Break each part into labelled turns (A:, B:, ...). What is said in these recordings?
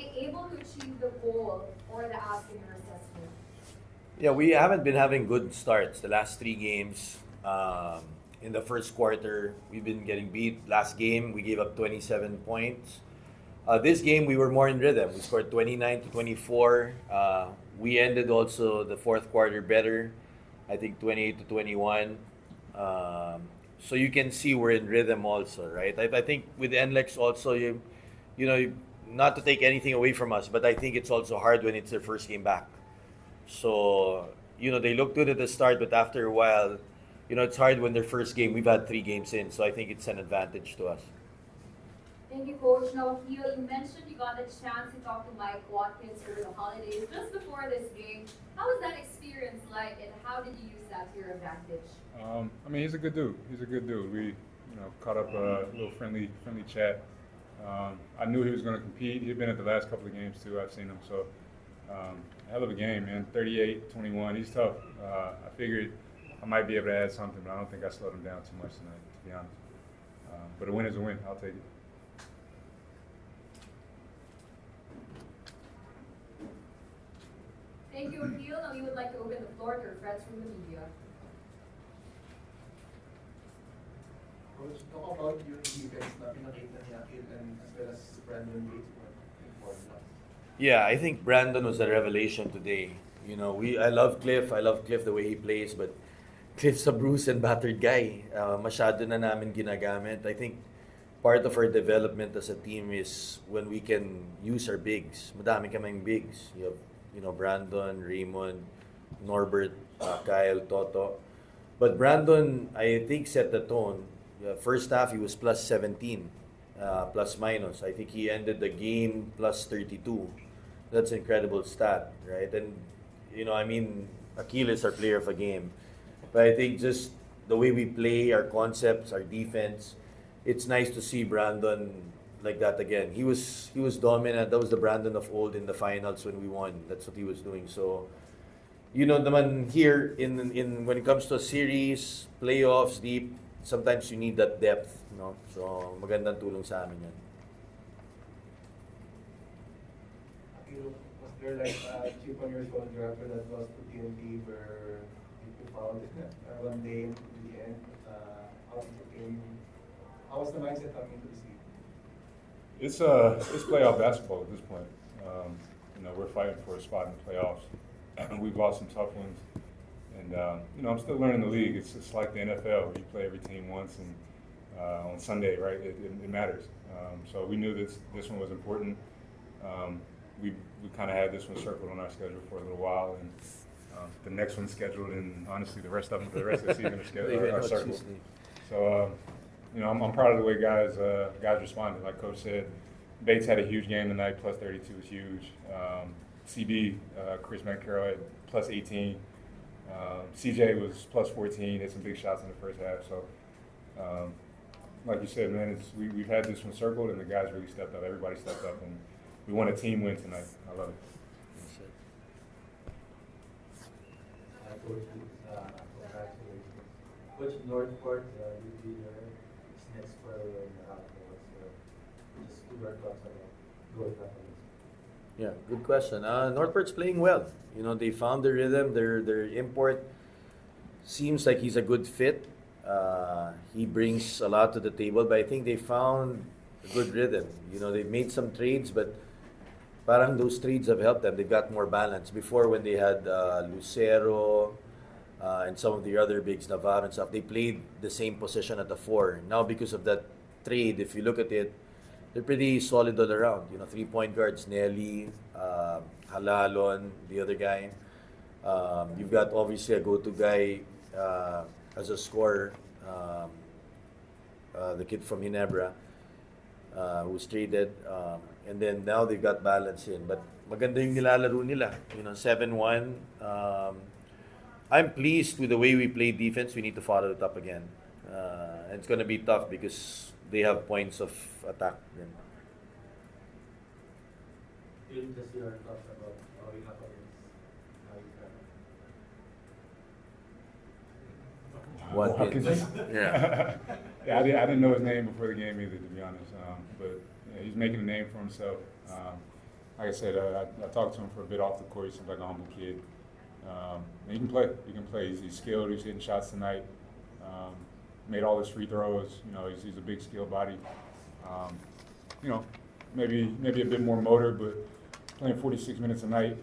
A: they able to achieve the goal or the ask in your assessment?
B: Yeah, we haven't been having good starts the last three games. In the first quarter, we've been getting beat. Last game, we gave up 27 points. This game, we were more in rhythm. We scored 29 to 24. We ended also the fourth quarter better. I think 28 to 21. So you can see we're in rhythm also, right? I think with NLEX also, you know, not to take anything away from us, but I think it's also hard when it's their first game back. So, they look good at the start, but after a while, it's hard when their first game. We've had three games in, so I think it's an advantage to us.
A: Thank you, Coach. Now, Akil, you mentioned you got a chance to talk to Mike Watkins over the holidays just before this game. How was that experience like, and how did you use that to your advantage?
C: He's a good dude. He's a good dude. We, caught up a little friendly chat. I knew he was going to compete. He'd been at the last couple of games too. I've seen him. So, hell of a game, man. 38-21. He's tough. I figured I might be able to add something, but I don't think I slowed him down too much tonight, to be honest. But a win is a win. I'll take it.
A: Thank you, Akil. Now we would like to open the floor to our friends from the media.
D: Coach, talk about your defense na pinakita ni Akil and as well as Brandon Bates for
B: Yeah, I think Brandon was a revelation today. I love Cliff. I love Cliff the way he plays, but Cliff's a bruised and battered guy. Masyado na namin ginagamit. I think part of our development as a team is when we can use our bigs. Madami kaming bigs. You have, Brandon, Raymond, Norbert, Kyle, Toto. But Brandon, I think, set the tone. First half, he was plus 17, plus minus. I think he ended the game plus 32. That's an incredible stat, right? And, Akil is our player of a game. But I think just the way we play, our concepts, our defense, it's nice to see Brandon like that again. He was dominant. That was the Brandon of old in the finals when we won. That's what he was doing. So, naman here in when it comes to a series, playoffs, deep, sometimes you need that depth, So, magandang tulong sa amin yan.
D: Akil, was there like a chip on your shoulder after that loss to TNT where you found one day in the end out of the game? How was the mindset coming into the season?
C: It's playoff basketball at this point. We're fighting for a spot in the playoffs. We've lost some tough ones, and I'm still learning the league. It's like the NFL. You play every team once, and on Sunday, right? It matters. So we knew this one was important. We kind of had this one circled on our schedule for a little while, and the next one's scheduled, and honestly, the rest of the season are scheduled are circled. So. I'm proud of the way guys responded. Like Coach said, Bates had a huge game tonight. Plus 32 was huge. CB, Chris McCarroll had plus 18. CJ was plus 14. Hit some big shots in the first half. So, like you said, man, we've had this one circled, and the guys really stepped up. Everybody stepped up, and we won a team win tonight. I love it.
E: Coach, congratulations. Coach Northport, you did next for Meralco. Just your thoughts about goal confidence.
B: Yeah, good question. Northport's playing well. They found their rhythm. Their import seems like he's a good fit. He brings a lot to the table, but I think they found a good rhythm. They've made some trades, but parang those trades have helped them. They've got more balance. Before, when they had Lucero and some of the other bigs, Navarro and stuff, they played the same position at the four. Now, because of that trade, if you look at it, they're pretty solid all around. 3-point guards, Nelly, Halalon, the other guy. You've got obviously a go-to guy as a scorer, the kid from Ginebra, who's traded. And then now they've got balance in. But maganda yung nilalaro nila. 7-1. I'm pleased with the way we play defense. We need to follow it up again. And it's going to be tough because they have points of attack.
E: Just your thoughts about how you have
B: Watkins. Yeah.
C: Yeah, I didn't know his name before the game either, to be honest. But he's making a name for himself. like I said, I talked to him for a bit off the court. He seems like a humble kid. And he can play. He can play. He's skilled. He's hitting shots tonight. Made all his free throws. You know, he's a big skill body. You know, maybe a bit more motor, but playing 46 minutes a night,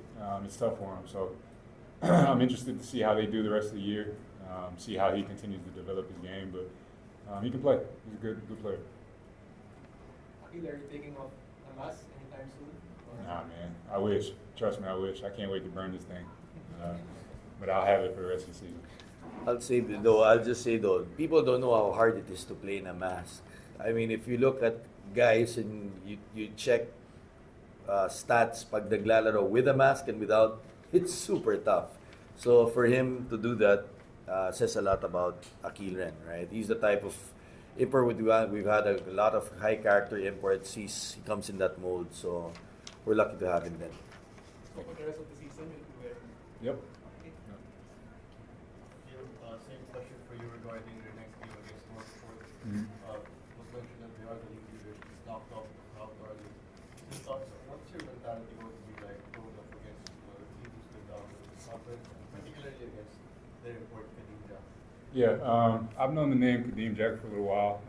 C: it's tough for him. So I'm interested to see how they do the rest of the year. See how he continues to develop his game, but he can play. He's a good player.
D: Akil, are you taking off a mask anytime soon? Or-
C: Nah, man. I wish. Trust me, I wish. I can't wait to burn this thing. But I'll have it for the rest of the season.
B: I'll just say though, people don't know how hard it is to play in a mask. I mean, if you look at guys and you check stats pag naglalaro with a mask and without, it's super tough. So for him to do that says a lot about Akil Ren, right? He's the type of import we've had a lot of high character imports. He comes in that mold, so we're lucky to have him then.
D: So for the rest of the season, you'll be wearing.
C: Yep.
D: Okay.
E: Same question for you regarding your next game against Northport.
C: Mhm.
E: Was mentioned that they are the league leaders, just knocked off out early. Just thoughts, what's your mentality going to be like going up against the team who's been down in the conference, and particularly against their import Khadija?
C: Yeah, I've known the name Kadeem Jack for a little while.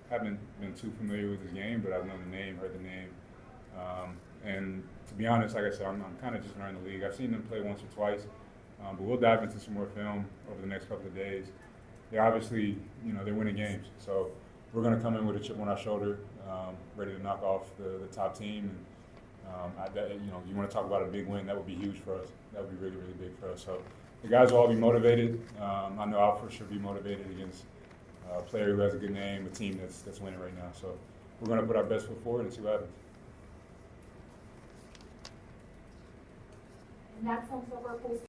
C: Haven't been too familiar with his game, but I've known the name, heard the name. And to be honest, like I said, I'm kind of just learning the league. I've seen them play once or twice, but we'll dive into some more film over the next couple of days. They're obviously, you know, they're winning games, so we're going to come in with a chip on our shoulder, ready to knock off the top team. And you know, you want to talk about a big win, that would be huge for us. That would be really, really big for us. So the guys will all be motivated. I know I'll for sure be motivated against a player who has a good name, a team that's winning right now. So we're going to put our best foot forward and see what happens.
A: And that sums up our post